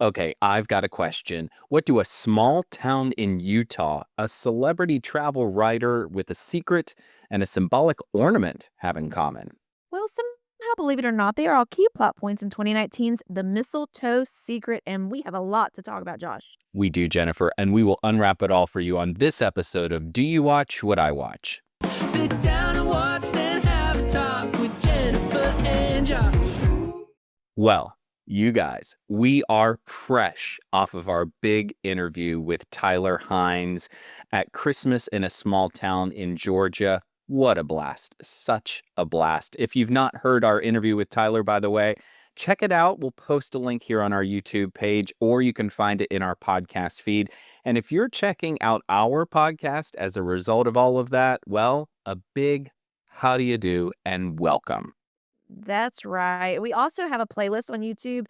Okay, I've got a question. What do a small town in Utah, a celebrity travel writer with a secret, and a symbolic ornament have in common? Well, somehow, believe it or not, they are all key plot points in 2019's The Mistletoe Secret, and we have a lot to talk about, Josh. We do, Jennifer, and we will unwrap it all for you on this episode of Do You Watch What I Watch? Sit down and watch, then have a talk with Jennifer and Josh. Well, you guys, we are fresh off of our big interview with Tyler Hynes at Christmas in a Small Town in Georgia. What a blast. Such a blast. If you've not heard our interview with Tyler, by the way, check it out. We'll post a link here on our YouTube page, or you can find it in our podcast feed. And if you're checking out our podcast as a result of all of that, well, a big how do you do and welcome. That's right. We also have a playlist on YouTube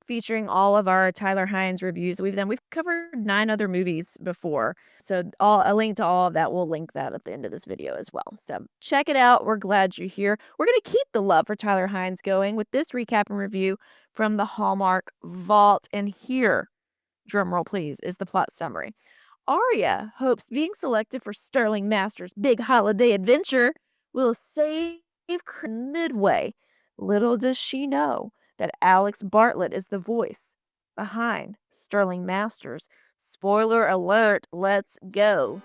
featuring all of our Tyler Hynes reviews that we've done. We've covered 9 other movies before. So a link to all of that, we'll link that at the end of this video as well. So check it out. We're glad you're here. We're going to keep the love for Tyler Hynes going with this recap and review from the Hallmark Vault. And here, drumroll please, is the plot summary. Arya hopes being selected for Sterling Master's big holiday adventure will save Midway. Little does she know that Alex Bartlett is the voice behind Sterling Masters. Spoiler alert, let's go.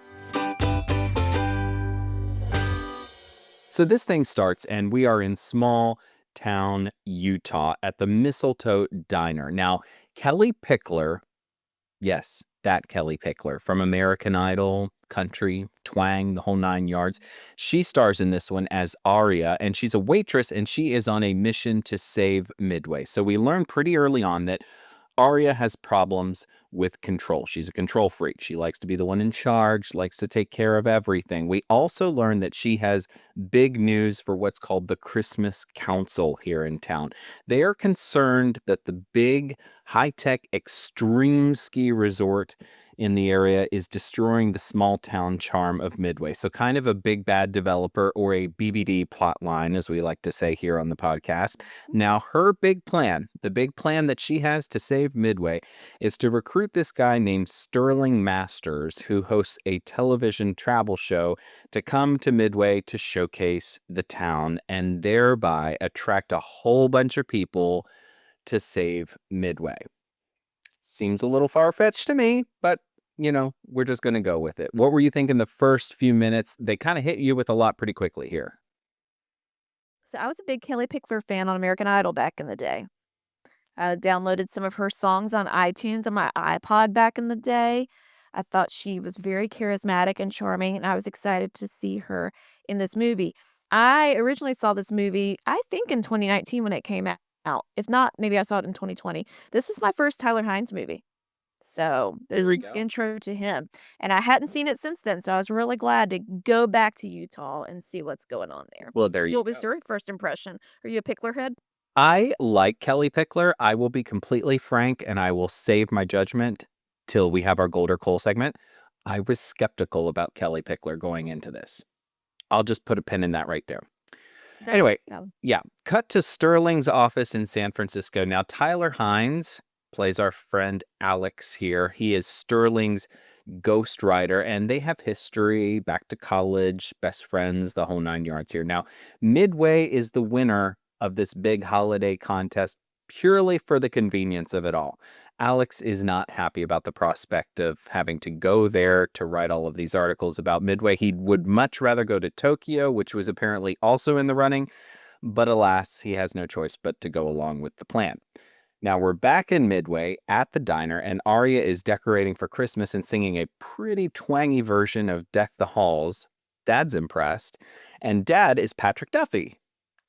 So this thing starts, and we are in small town Utah at the Mistletoe Diner. Now, Kellie Pickler, yes, that Kellie Pickler from American Idol, Country, Twang, the whole 9 yards. She stars in this one as Arya, and she's a waitress, and she is on a mission to save Midway. So we learn pretty early on that Arya has problems with control. She's a control freak. She likes to be the one in charge, likes to take care of everything. We also learn that she has big news for what's called the Christmas Council here in town. They are concerned that the big, high-tech, extreme ski resort in the area is destroying the small town charm of Midway. So kind of a big bad developer, or a BBD plot line, as we like to say here on the podcast. Now, her big plan, the big plan that she has to save Midway, is to recruit this guy named Sterling Masters, who hosts a television travel show, to come to Midway to showcase the town and thereby attract a whole bunch of people to save Midway. Seems a little far-fetched to me, but we're just going to go with it. What were you thinking the first few minutes? They kind of hit you with a lot pretty quickly here. So I was a big Kellie Pickler fan on American Idol back in the day. I downloaded some of her songs on iTunes on my iPod back in the day. I thought she was very charismatic and charming, and I was excited to see her in this movie. I originally saw this movie, I think in 2019 when it came out. If not, maybe I saw it in 2020. This was my first Tyler Hynes movie. So this Here is we my go. intro to him. And I hadn't seen it since then. So I was really glad to go back to Utah and see what's going on there. Well, there you What was go. your first impression? Are you a Pickler head? I like Kellie Pickler. I will be completely frank, and I will save my judgment till we have our Gold or Coal segment. I was skeptical about Kellie Pickler going into this. I'll just put a pin in that right there. Anyway, yeah, cut to Sterling's office in San Francisco. Now, Tyler Hynes plays our friend Alex here. He is Sterling's ghostwriter, and they have history, back to college, best friends, the whole 9 yards here. Now, Midway is the winner of this big holiday contest purely for the convenience of it all. Alex is not happy about the prospect of having to go there to write all of these articles about Midway. He would much rather go to Tokyo, which was apparently also in the running, but alas, he has no choice but to go along with the plan. Now we're back in Midway at the diner, and Arya is decorating for Christmas and singing a pretty twangy version of Deck the Halls. Dad's impressed, and Dad is Patrick Duffy.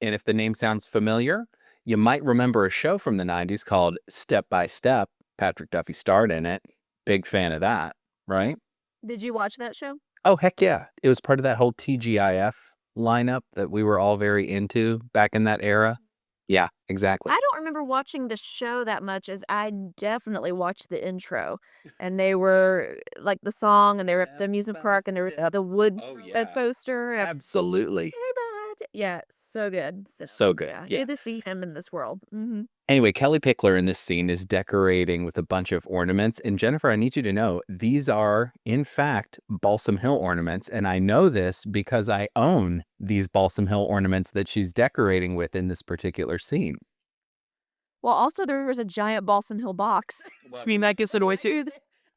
And if the name sounds familiar, you might remember a show from the 90s called Step by Step. Patrick Duffy starred in it. Big fan of that, right? Did you watch that show? Oh, heck yeah. It was part of that whole TGIF lineup that we were all very into back in that era. Yeah, exactly. I don't remember watching the show that much, as I definitely watched the intro. And they were like the song, and they were at the amusement park, and there was the wood Oh, yeah. poster. Absolutely. Yeah, so good. So good. Yeah, Yeah. good to see him in this world. Anyway, Kellie Pickler in this scene is decorating with a bunch of ornaments. And Jennifer, I need you to know these are, in fact, Balsam Hill ornaments. And I know this because I own these Balsam Hill ornaments that she's decorating with in this particular scene. Well, also there was a giant Balsam Hill box. I mean, that gets annoying too.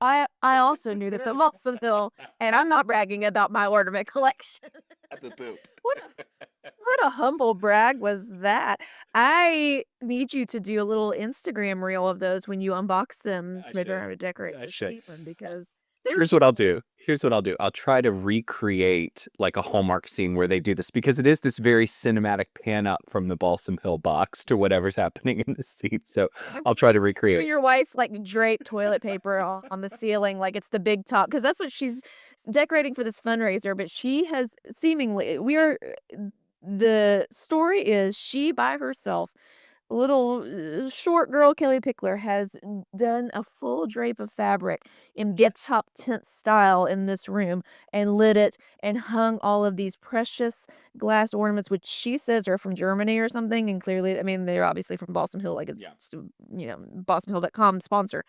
I also knew that the Balsam Hill, and I'm not bragging about my ornament collection. What what a humble brag was that. I need you to do a little Instagram reel of those when you unbox them. I Maybe should. I'm to decorate I this should. season because Here's what I'll do. I'll try to recreate like a Hallmark scene where they do this because it is this very cinematic pan up from the Balsam Hill box to whatever's happening in the scene. So I'll try to recreate. your wife like drape toilet paper on the ceiling like it's the big top because that's what she's decorating for this fundraiser. But she has seemingly the story is she by herself, little short girl Kellie Pickler has done a full drape of fabric in big top tent style in this room and lit it and hung all of these precious glass ornaments, which she says are from Germany or something. And clearly, I mean, they're obviously from Balsam Hill, like it's, Yeah. BalsamHill.com sponsor.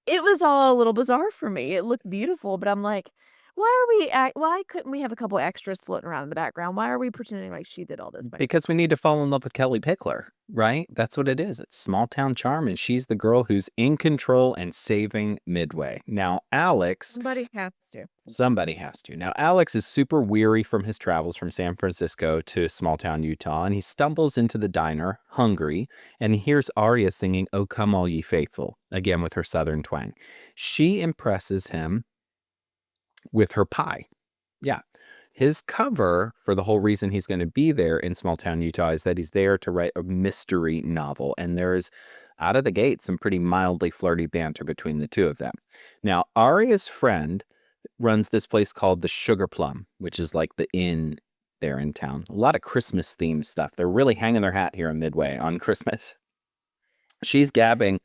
It was all a little bizarre for me. It looked beautiful, but I'm like, why couldn't we have a couple extras floating around in the background? Why are we pretending like she did all this? Because we need to fall in love with Kellie Pickler, right? That's what it is. It's small town charm, and she's the girl who's in control and saving Midway. Now, Alex, Somebody has to. somebody has to. Now, Alex is super weary from his travels from San Francisco to small town Utah, and he stumbles into the diner, hungry, and he hears Aria singing, "Oh, Come All Ye Faithful," again with her southern twang. She impresses him with her pie. Yeah. His cover for the whole reason he's going to be there in small town Utah is that he's there to write a mystery novel. And there's out of the gate some pretty mildly flirty banter between the two of them. Now, Aria's friend runs this place called the Sugar Plum, which is like the inn there in town. A lot of Christmas themed stuff. They're really hanging their hat here in Midway on Christmas. She's gabbing.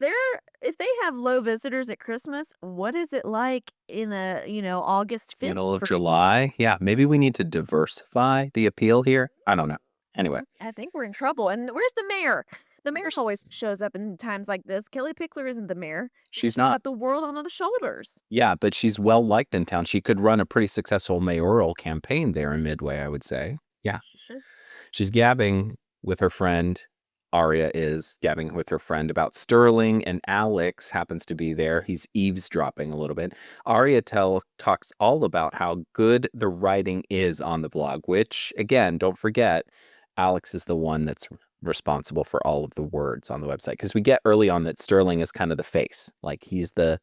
If they have low visitors at Christmas, what is it like in August 5th? Middle of July. Yeah, maybe we need to diversify the appeal here. I don't know. Anyway, I think we're in trouble. And where's the mayor? The mayor always shows up in times like this. Kellie Pickler isn't the mayor. she's not. Got the world on the shoulders. Yeah, but she's well liked in town. She could run a pretty successful mayoral campaign there in Midway, I would say. Yeah. Sure. She's gabbing with her friend. Aria is gabbing with her friend about Sterling, and Alex happens to be there. He's eavesdropping a little bit. Aria talks all about how good the writing is on the blog, which, again, don't forget, Alex is the one that's responsible for all of the words on the website. Because we get early on that Sterling is kind of the face. Like he's the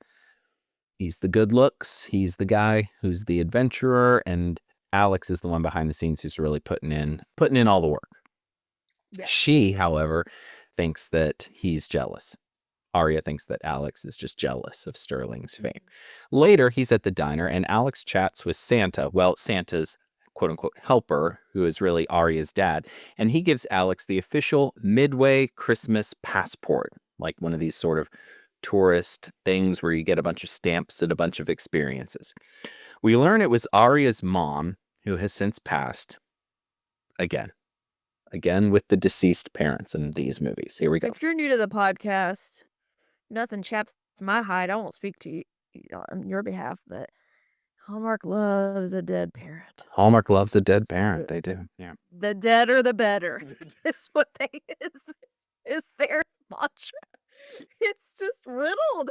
good looks. He's the guy who's the adventurer, and Alex is the one behind the scenes who's really putting in all the work. Yeah. She, however, thinks that he's jealous. Aria thinks that Alex is just jealous of Sterling's fame. Later, he's at the diner, and Alex chats with Santa. Well, Santa's quote-unquote helper, who is really Aria's dad, and he gives Alex the official Midway Christmas passport, like one of these sort of tourist things where you get a bunch of stamps and a bunch of experiences. We learn it was Aria's mom, who has since passed, again with the deceased parents in these movies. Here we go. If you're new to the podcast, nothing chaps my hide. I won't speak to you on your behalf, but Hallmark loves a dead parent. Hallmark loves a dead parent. They do. Yeah. The deader, the better. It's what is their mantra. It's just riddled.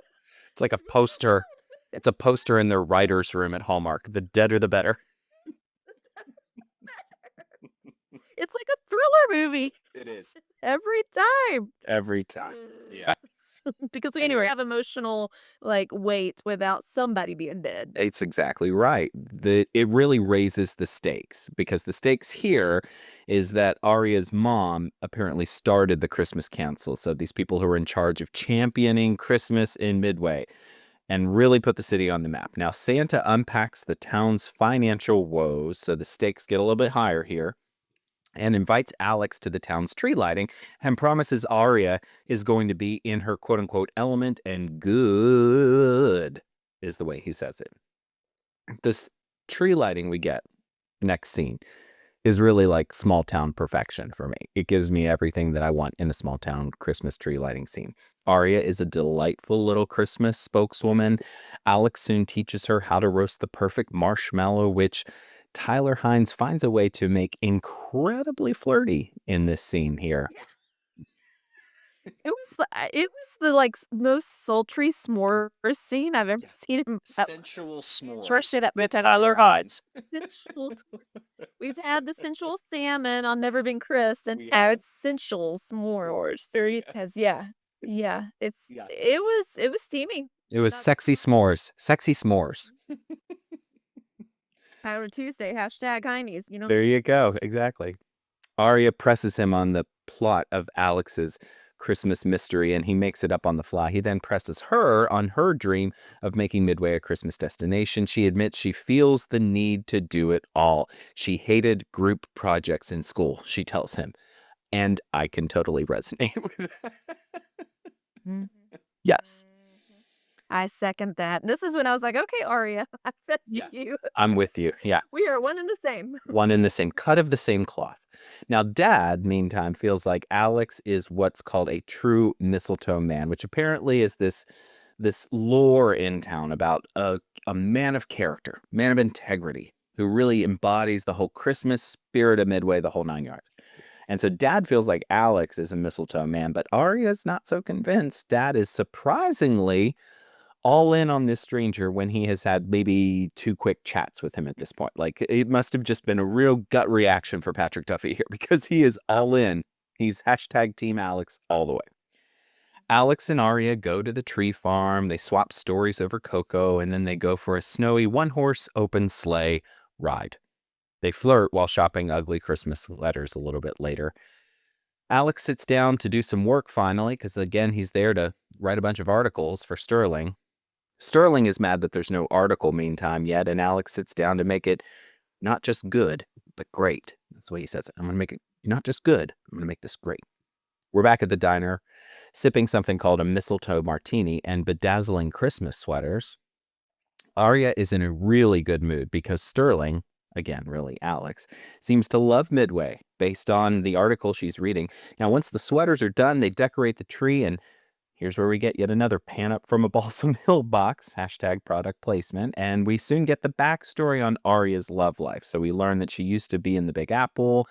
It's like a poster. It's a poster in their writer's room at Hallmark. The deader, the better. It's like a thriller movie. It is. Every time. Every time. Yeah. Because we anyway have emotional weight without somebody being dead. It's exactly right. It really raises the stakes because the stakes here is that Aria's mom apparently started the Christmas Council. So these people who are in charge of championing Christmas in Midway and really put the city on the map. Now, Santa unpacks the town's financial woes, so the stakes get a little bit higher here, and invites Alex to the town's tree lighting and promises Aria is going to be in her quote-unquote element and good is the way he says it. This tree lighting we get, next scene, is really like small town perfection for me. It gives me everything that I want in a small town Christmas tree lighting scene. Aria is a delightful little Christmas spokeswoman. Alex soon teaches her how to roast the perfect marshmallow, which Tyler Hynes finds a way to make incredibly flirty in this scene here. It was the like most sultry s'more scene I've ever seen in Sensual First say that with Tyler Hynes. sensual. We've had the sensual salmon on Never Been Chris, and We now have. it's sensual s'more. S'mores. Very Because yeah, Yeah. it was steamy. It was Not- sexy s'mores. Sexy s'mores. Power Tuesday, hashtag Heinies, you know? There you go. Exactly. Aria presses him on the plot of Alex's Christmas mystery, and he makes it up on the fly. He then presses her on her dream of making Midway a Christmas destination. She admits she feels the need to do it all. She hated group projects in school, she tells him. And I can totally resonate with that. Mhm. Yes, I second that. This is when I was like, okay, Aria, I feel Yeah. you. I'm with you. Yeah. We are one and the same. One in the same cut of the same cloth. Now, Dad, meantime, feels like Alex is what's called a true mistletoe man, which apparently is this lore in town about a man of character, man of integrity, who really embodies the whole Christmas spirit of Midway, the whole 9 yards. And so Dad feels like Alex is a mistletoe man, but Aria's not so convinced. Dad is surprisingly all in on this stranger when he has had maybe 2 quick chats with him at this point. Like, it must have just been a real gut reaction for Patrick Duffy here because he is all in. He's hashtag Team Alex all the way. Alex and Aria go to the tree farm. They swap stories over cocoa, and then they go for a snowy one-horse open sleigh ride. They flirt while shopping ugly Christmas sweaters a little bit later. Alex sits down to do some work finally because, again, he's there to write a bunch of articles for Sterling. Sterling is mad that there's no article meantime yet, and Alex sits down to make it not just good, but great. That's the way he says it. I'm going to make it not just good, I'm going to make this great. We're back at the diner, sipping something called a mistletoe martini and bedazzling Christmas sweaters. Aria is in a really good mood because Sterling, again, really Alex, seems to love Midway based on the article she's reading. Now, once the sweaters are done, they decorate the tree, and here's where we get yet another pan up from a Balsam Hill box, hashtag product placement, and we soon get the backstory on Aria's love life. So we learn that she used to be in the Big Apple.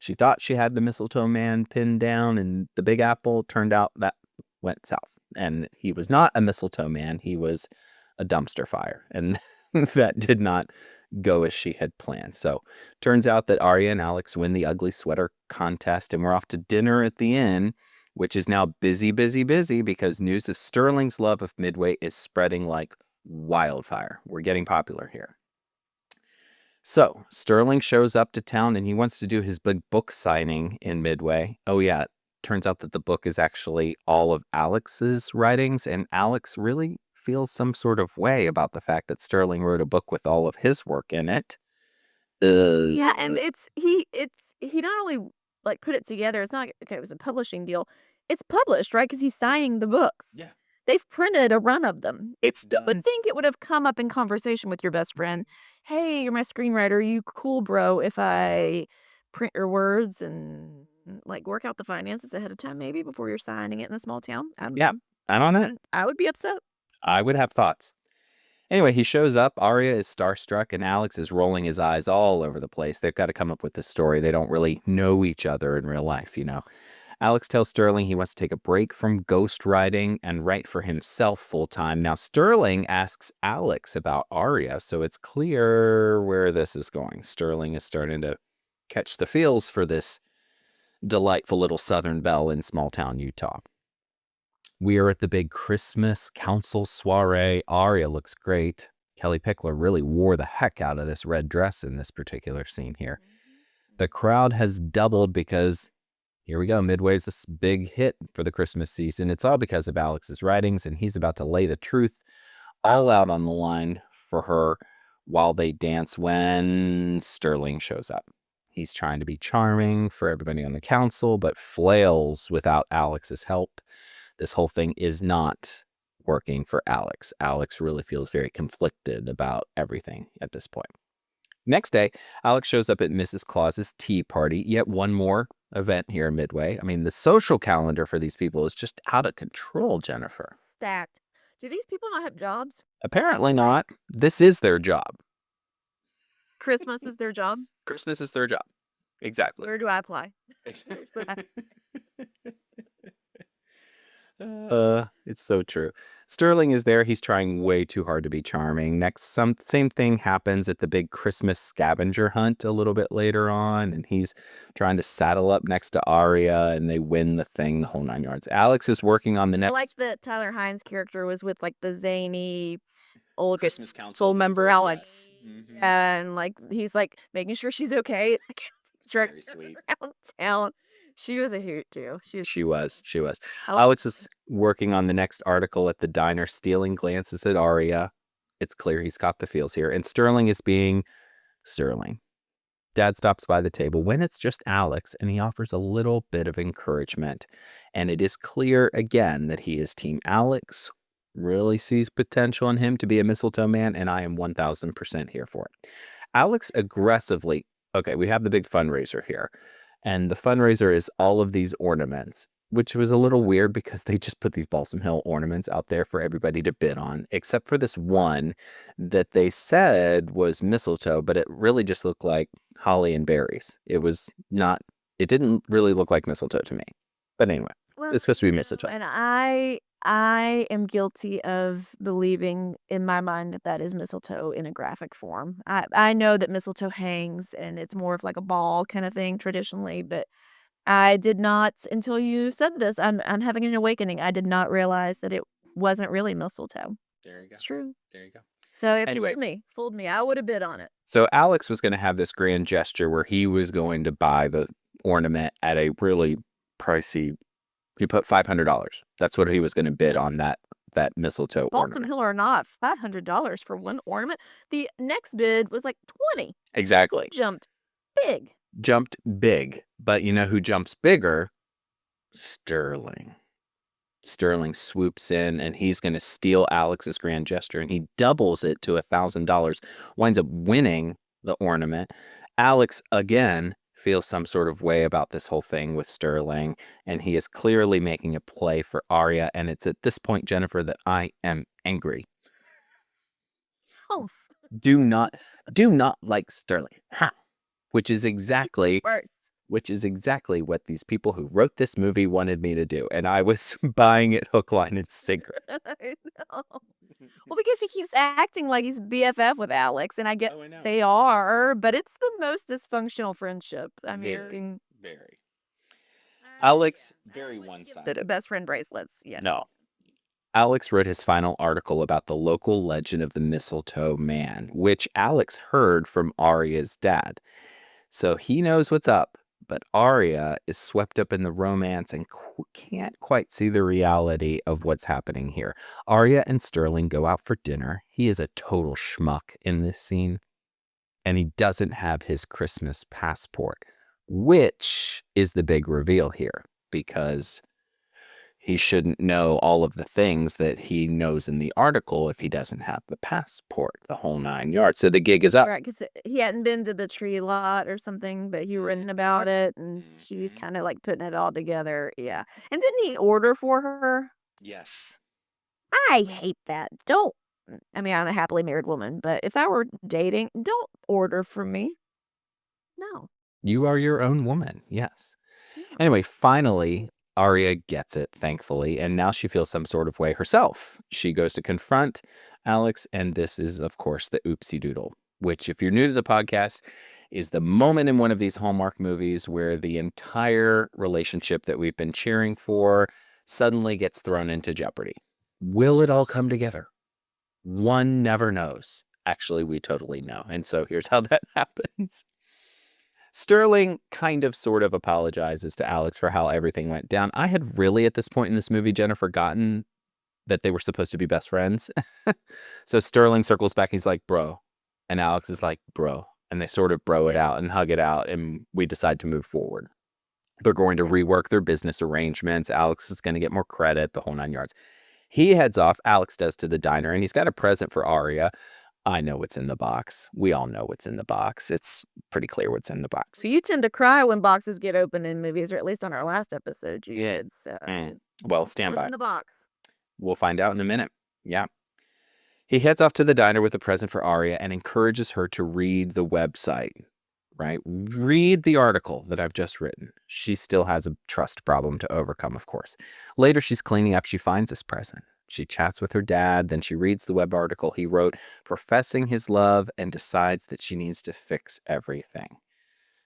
She thought she had the mistletoe man pinned down in the Big Apple. Turned out that went south. And he was not a mistletoe man. He was a dumpster fire. And that did not go as she had planned. So turns out that Aria and Alex win the ugly sweater contest, and we're off to dinner at the inn, which is now busy because news of Sterling's love of Midway is spreading like wildfire. We're getting popular here. So Sterling shows up to town and he wants to do his big book signing in Midway. Oh yeah, turns out that the book is actually all of Alex's writings, and Alex really feels some sort of way about the fact that Sterling wrote a book with all of his work in it. Yeah, and he not only like put it together. It's not like, okay, it was a publishing deal. It's published, right? Because he's signing the books. Yeah. They've printed a run of them. It's I would think it would have come up in conversation with your best friend. Hey, you're my screenwriter. You cool, bro, if I print your words and like work out the finances ahead of time, maybe before you're signing it in a small town? Yeah, I don't know. I would be upset. I would have thoughts. Anyway, he shows up. Aria is starstruck, and Alex is rolling his eyes all over the place. They've got to come up with this story. They don't really know each other in real life, you know. Alex tells Sterling he wants to take a break from ghost writing and write for himself full time. Now, Sterling asks Alex about Aria, so it's clear where this is going. Sterling is starting to catch the feels for this delightful little Southern belle in small town Utah. We are at the big Christmas council soiree. Aria looks great. Kellie Pickler really wore the heck out of this red dress in this particular scene here. The crowd has doubled because here we go. Midway's this big hit for the Christmas season. It's all because of Alex's writings, and he's about to lay the truth all out on the line for her while they dance when Sterling shows up. He's trying to be charming for everybody on the council, but flails without Alex's help. This whole thing is not working for Alex. Alex really feels very conflicted about everything at this point. Next day, Alex shows up at Mrs. Claus's tea party. Yet one more event here midway. I mean, the social calendar for these people is just out of control, Jennifer. Stacked. Do these people not have jobs? Apparently not. This is their job. Christmas is their job? Christmas is their job. Exactly. Where do I apply? It's so true. Sterling is there. He's trying way too hard to be charming. Same thing happens at the big Christmas scavenger hunt a little bit later on, and he's trying to saddle up next to Aria, and they win the thing, the whole 9 yards. Alex is working on the I next like that Tyler Hynes' character was with like the zany old Christmas council member Alex. Mhm. And like he's like making sure she's okay. Like, Very sweet. around town. She was a hoot too. She was. I like- Alex is working on the next article at the diner, stealing glances at Aria. It's clear he's got the feels here. And Sterling is being Sterling. Dad stops by the table when it's just Alex, and he offers a little bit of encouragement. And it is clear again that he is Team Alex, really sees potential in him to be a mistletoe man, and I am 1000% here for it. Alex aggressively, okay, we have the big fundraiser here. And the fundraiser is all of these ornaments, which was a little weird because they just put these Balsam Hill ornaments out there for everybody to bid on, except for this one that they said was mistletoe, but it really just looked like holly and berries. It didn't really look like mistletoe to me. But anyway, Well, it's supposed to be mistletoe. And I am guilty of believing in my mind that is mistletoe in a graphic form. I know that mistletoe hangs and it's more of like a ball kind of thing traditionally, but I did not until you said this. I'm having an awakening. I did not realize that it wasn't really mistletoe. There you go. It's true. There you go. So it Anyway. fooled me. I would have bid on it. So Alex was going to have this grand gesture where he was going to buy the ornament at a really pricey. He put $500. That's what he was going to bid on that mistletoe Balsam ornament. Hill or not, $500 for one ornament. The next bid was like 20. Exactly. Jumped big. Jumped big. But you know who jumps bigger? Sterling. Sterling swoops in, and he's going to steal Alex's grand gesture, and he doubles it to $1,000, winds up winning the ornament. Alex, again, feels some sort of way about this whole thing with Sterling, and he is clearly making a play for Aria, and it's at this point, Jennifer, that I am angry. Oh, Do not like Sterling. Ha! Which is exactly what these people who wrote this movie wanted me to do, and I was buying it hook, line, and sinker. I know. Well, because he keeps acting like he's BFF with Alex, and I get I know. they are, but it's the most dysfunctional friendship. I Very. mean, Very. Alex, very one-sided. the best friend bracelets. Yeah. No. Alex wrote his final article about the local legend of the Mistletoe Man, which Alex heard from Aria's dad. So he knows what's up, but Aria is swept up in the romance and can't quite see the reality of what's happening here. Aria and Sterling go out for dinner. He is a total schmuck in this scene, and he doesn't have his Christmas passport, which is the big reveal here, because he shouldn't know all of the things that he knows in the article if he doesn't have the passport, the whole 9 yards. So the gig is up. Right, because he hadn't been to the tree lot or something, but he written about it, and she was kind of like putting it all together. Yeah. And didn't he order for her? Yes. I hate that. Don't. I mean, I'm a happily married woman, but if I were dating, don't order for me. No. You are your own woman. Yes. Yeah. Anyway, finally, Aria gets it, thankfully, and now she feels some sort of way herself. She goes to confront Alex, and this is, of course, the oopsie doodle, which, if you're new to the podcast, is the moment in one of these Hallmark movies where the entire relationship that we've been cheering for suddenly gets thrown into jeopardy. Will it all come together? One never knows. Actually, we totally know. And so here's how that happens. Sterling kind of sort of apologizes to Alex for how everything went down. I had really, at this point in this movie, Jenna, forgotten that they were supposed to be best friends. So Sterling circles back. He's like, bro. And Alex is like, bro. And they sort of bro it out and hug it out. And we decide to move forward. They're going to rework their business arrangements. Alex is going to get more credit, the whole 9 yards. He heads off, Alex does, to the diner, and he's got a present for Aria. I know what's in the box. We all know what's in the box. It's pretty clear what's in the box. So you tend to cry when boxes get opened in movies, or at least on our last episode you Yeah. did. So Well, stand what's by. in the box? We'll find out in a minute. Yeah. He heads off to the diner with a present for Arya and encourages her to read the website, right? Read the article that I've just written. She still has a trust problem to overcome, of course. Later, she's cleaning up. She finds this present. She chats with her dad. Then she reads the web article he wrote, professing his love, and decides that she needs to fix everything.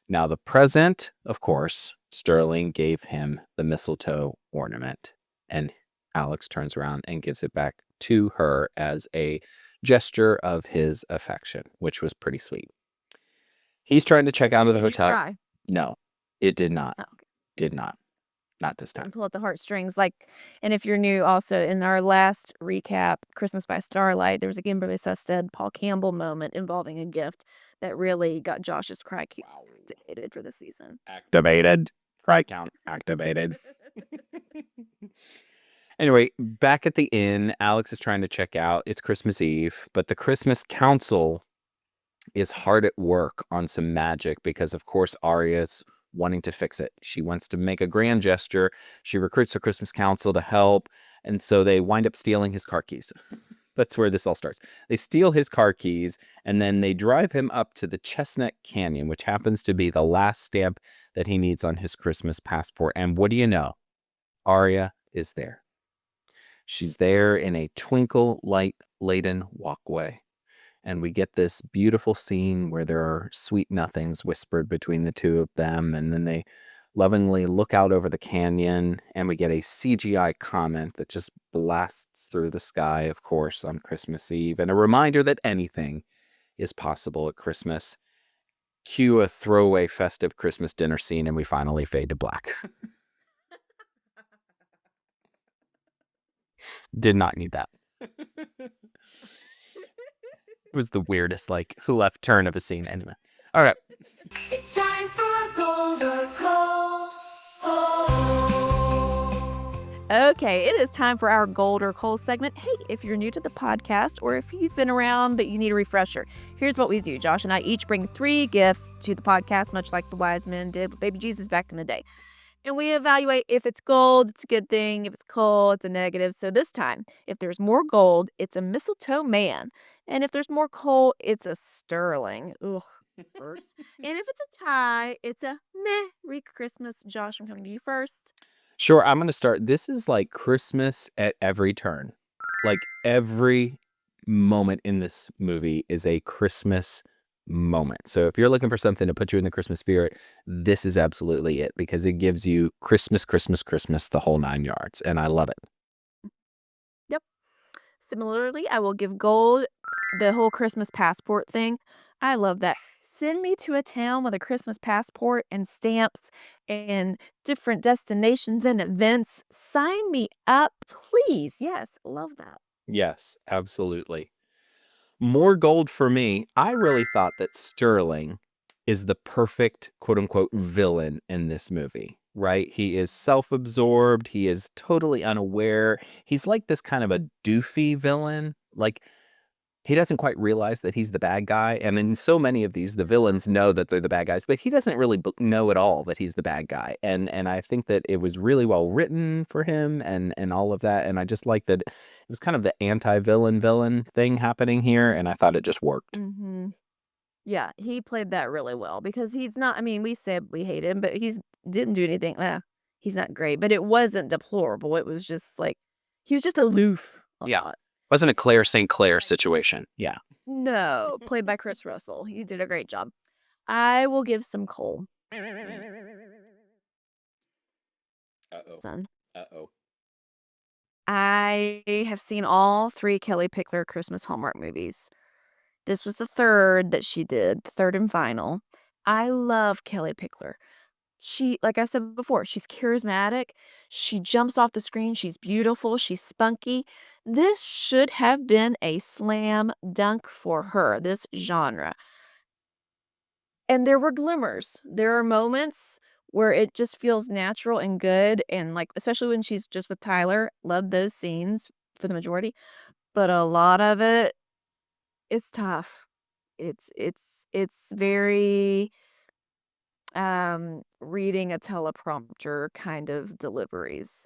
Now, the present, of course, Sterling gave him the mistletoe ornament, and Alex turns around and gives it back to her as a gesture of his affection, which was pretty sweet. He's trying to check out of the Did you hotel. cry? No, it did not. Oh, okay. Did not. Not this And time. pull at the heartstrings. And if you're new, also in our last recap, Christmas by Starlight, there was a Kimberly Sested, Paul Campbell moment involving a gift that really got Josh's cry count activated for the season. Activated. Cry count activated. Anyway, back at the inn, Alex is trying to check out. It's Christmas Eve, but the Christmas Council is hard at work on some magic because, of course, Arya's wanting to fix it. She wants to make a grand gesture. She recruits the Christmas Council to help, and so they wind up stealing his car keys. That's where this all starts. They steal his car keys, and then they drive him up to the Chestnut Canyon, which happens to be the last stamp that he needs on his Christmas passport. And what do you know? Arya is there. She's there in a twinkle light-laden walkway. And we get this beautiful scene where there are sweet nothings whispered between the two of them. And then they lovingly look out over the canyon, and we get a CGI comment that just blasts through the sky, of course, on Christmas Eve. And a reminder that anything is possible at Christmas. Cue a throwaway festive Christmas dinner scene, and we finally fade to black. Did not need that. It was the weirdest, left turn of a scene. Anyway. All right. It's time for Gold or Coal. Okay, it is time for our Gold or Coal segment. Hey, if you're new to the podcast or if you've been around but you need a refresher, here's what we do. Josh and I each bring 3 gifts to the podcast, much like the wise men did with baby Jesus back in the day. And we evaluate if it's gold, it's a good thing. If it's coal, it's a negative. So this time, if there's more gold, it's a mistletoe man. And if there's more coal, it's a sterling. Ugh. First. And if it's a tie, it's a Merry Christmas. Josh, I'm coming to you first. Sure, I'm going to start. This is like Christmas at every turn. Like every moment in this movie is a Christmas moment. So if you're looking for something to put you in the Christmas spirit, this is absolutely it because it gives you Christmas, Christmas, Christmas, the whole 9 yards. And I love it. Yep. Similarly, I will give gold the whole Christmas passport thing. I love that. Send me to a town with a Christmas passport and stamps and different destinations and events. Sign me up, please. Yes, love that. Yes, absolutely. More gold for me. I really thought that Sterling is the perfect quote unquote villain in this movie, right? He is self-absorbed. He is totally unaware. He's like this kind of a doofy villain. Like he doesn't quite realize that he's the bad guy. And in so many of these, the villains know that they're the bad guys, but he doesn't really know at all that he's the bad guy. And I think that it was really well written for him and all of that. And I just like that it was kind of the anti-villain thing happening here. And I thought it just worked. Mm-hmm. Yeah, he played that really well because he's not, I mean, we said we hate him, but he's didn't do anything. He's not great, but it wasn't deplorable. It was just like, he was just aloof a Yeah. lot. Wasn't a Claire St. Clair situation. Yeah. No, played by Chris Russell. He did a great job. I will give some coal. Uh-oh. Son. Uh-oh. I have seen all 3 Kellie Pickler Christmas Hallmark movies. This was the 3rd that she did, 3rd and final. I love Kellie Pickler. She, like I said before, she's charismatic. She jumps off the screen. She's beautiful. She's spunky. This should have been a slam dunk for her, this genre. And there were glimmers. There are moments where it just feels natural and good. And like, especially when she's just with Tyler, love those scenes for the majority. But a lot of it It's tough. It's very reading a teleprompter kind of deliveries,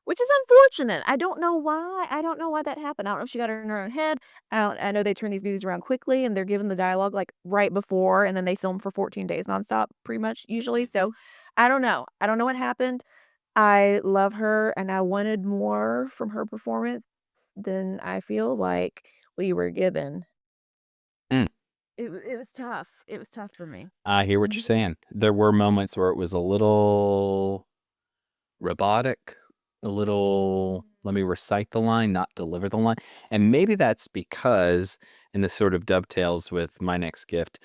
which is unfortunate. I don't know why. I don't know why that happened. I don't know if she got it in her own head. I know they turn these movies around quickly and they're given the dialogue like right before and then they film for 14 days nonstop pretty much usually. So I don't know. I don't know what happened. I love her and I wanted more from her performance than I feel like we were given. Mm, It was tough. It was tough for me. I hear what you're Mhm. saying. There were moments where it was a little robotic, a little, let me recite the line, not deliver the line. And maybe that's because, and this sort of dovetails with my next gift,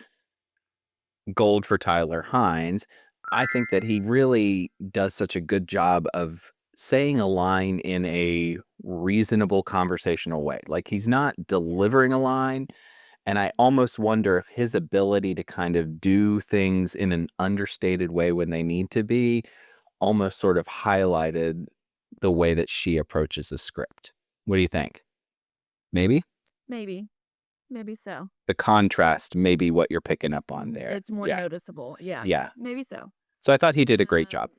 gold for Tyler Hynes. I think that he really does such a good job of saying a line in a reasonable conversational way. Like he's not delivering a line. And I almost wonder if his ability to kind of do things in an understated way when they need to be almost sort of highlighted the way that she approaches the script. What do you think? Maybe? Maybe. Maybe so. The contrast may be what you're picking up on there. It's more Yeah. noticeable. Yeah. Yeah. Maybe so. So I thought he did a great job.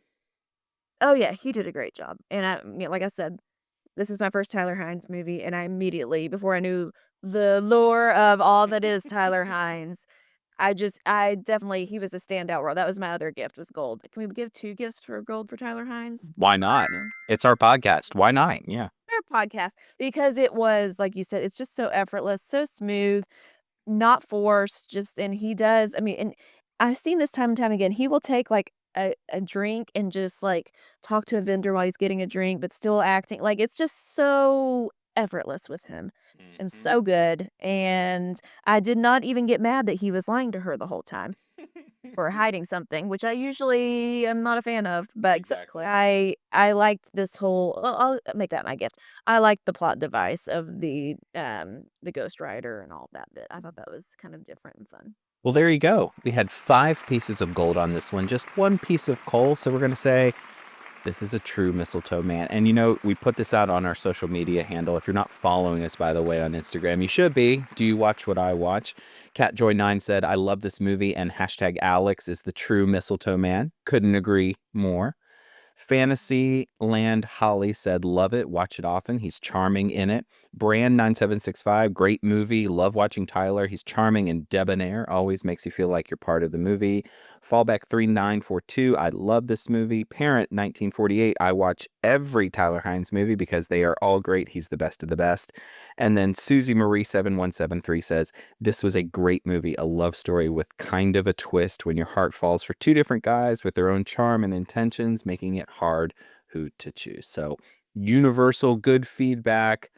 Oh yeah, he did a great job. And like I said, this is my first Tyler Hynes movie, and I immediately, before I knew the lore of all that is Tyler Hynes, I definitely, he was a standout role. That was my other gift was gold. Can we give 2 gifts for gold for Tyler Hynes? Why not? No. It's our podcast. Why not? Yeah. Our podcast because it was like you said, it's just so effortless, so smooth. Not forced, just and he does I mean, and I've seen this time and time again, he will take, like, a drink and just, like, talk to a vendor while he's getting a drink, but still acting like, it's just so effortless with him and so good, and I did not even get mad that he was lying to her the whole time or hiding something, which I usually am not a fan of, but Exactly. I liked this whole I'll make that my gift. I liked the plot device of the Ghost Rider and all that bit. I thought that was kind of different and fun. Well, there you go. We had 5 pieces of gold on this one, just 1 piece of coal. So we're going to say this is a true mistletoe man. And we put this out on our social media handle. If you're not following us, by the way, on Instagram, you should be. Do you watch what I watch? CatJoy9 said, I love this movie, and hashtag Alex is the true mistletoe man. Couldn't agree more. Fantasyland Holly said, love it, watch it often. He's charming in it. Brand9765, great movie. Love watching Tyler. He's charming and debonair. Always makes you feel like you're part of the movie. Fallback3942, I love this movie. Parent1948, I watch every Tyler Hynes movie because they are all great. He's the best of the best. And then Susie Marie 7173 says, this was a great movie, a love story with kind of a twist when your heart falls for 2 different guys with their own charm and intentions, making it hard who to choose. So universal good feedback.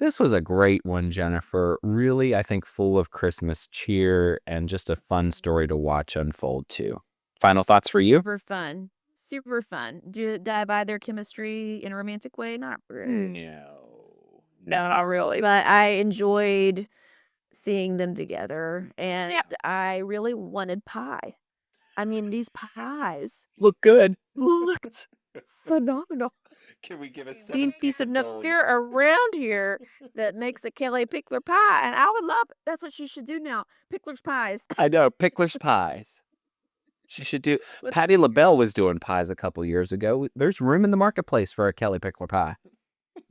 This was a great one, Jennifer. Really, I think full of Christmas cheer and just a fun story to watch unfold too. Final thoughts for you? Super fun. Super fun. Did I buy their chemistry in a romantic way? Not really. No. Not really. But I enjoyed seeing them together, and I really wanted pie. I mean, these pies Look good. looked phenomenal. Can we give a Being piece of nowhere around here that makes a Kellie Pickler pie, and I would love it. That's what she should do now. Pickler's pies. I know, Pickler's pies. She should do. With- Patti LaBelle was doing pies a couple years ago. There's room in the marketplace for a Kellie Pickler pie.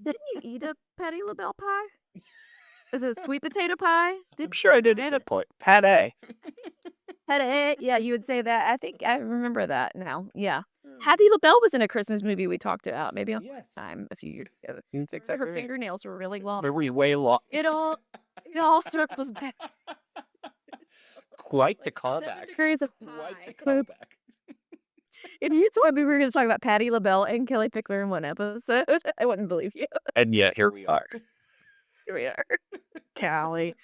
Didn't you eat a Patti LaBelle pie? Is it sweet potato pie? I'm sure I did at a point. Pate. Yeah, you would say that. I think I remember that now. Yeah. Patti LaBelle was in a Christmas movie we talked about maybe a time a few years ago. Her fingernails were really long. Were way long. It all circles back. Quite the callback. Quite the callback. And you told me we were going to talk about Patti LaBelle and Kellie Pickler in one episode. I wouldn't believe you. And yet here we are. Here we are. Callie.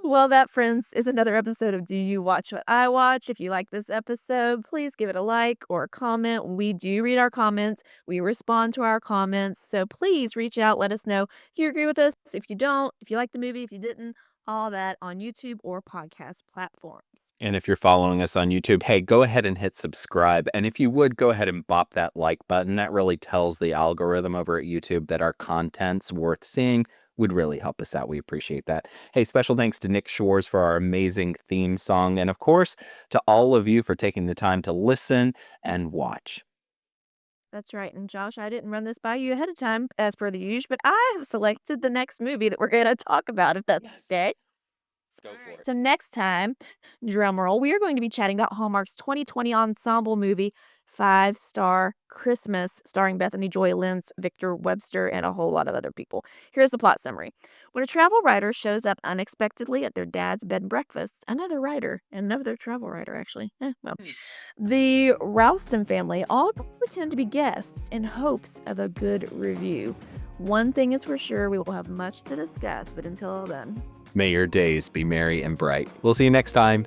Well, that, friends, is another episode of Do You Watch What I Watch? If you like this episode, please give it a like or a comment. We do read our comments. We respond to our comments. So please reach out. Let us know if you agree with us. If you don't, if you like the movie, if you didn't, All that on YouTube or podcast platforms. And if you're following us on YouTube, hey, go ahead and hit subscribe. And if you would, go ahead and bop that like button. That really tells the algorithm over at YouTube that our content's worth seeing. Would really help us out. We appreciate that. Hey, special thanks to Nick Shores for our amazing theme song. And of course, to all of you for taking the time to listen and watch. That's right. And Josh, I didn't run this by you ahead of time as per the usual, but I have selected the next movie that we're going to talk about, if that's okay. Go for it. So next time, drum roll, we are going to be chatting about Hallmark's 2020 ensemble movie, 5-Star Christmas, starring Bethany Joy Lenz, Victor Webster, and a whole lot of other people. Here's the plot summary. When a travel writer shows up unexpectedly at their dad's bed and breakfast, another travel writer, actually. The Ralston family all pretend to be guests in hopes of a good review. One thing is for sure, we will have much to discuss, but until then, May your days be merry and bright. We'll see you next time.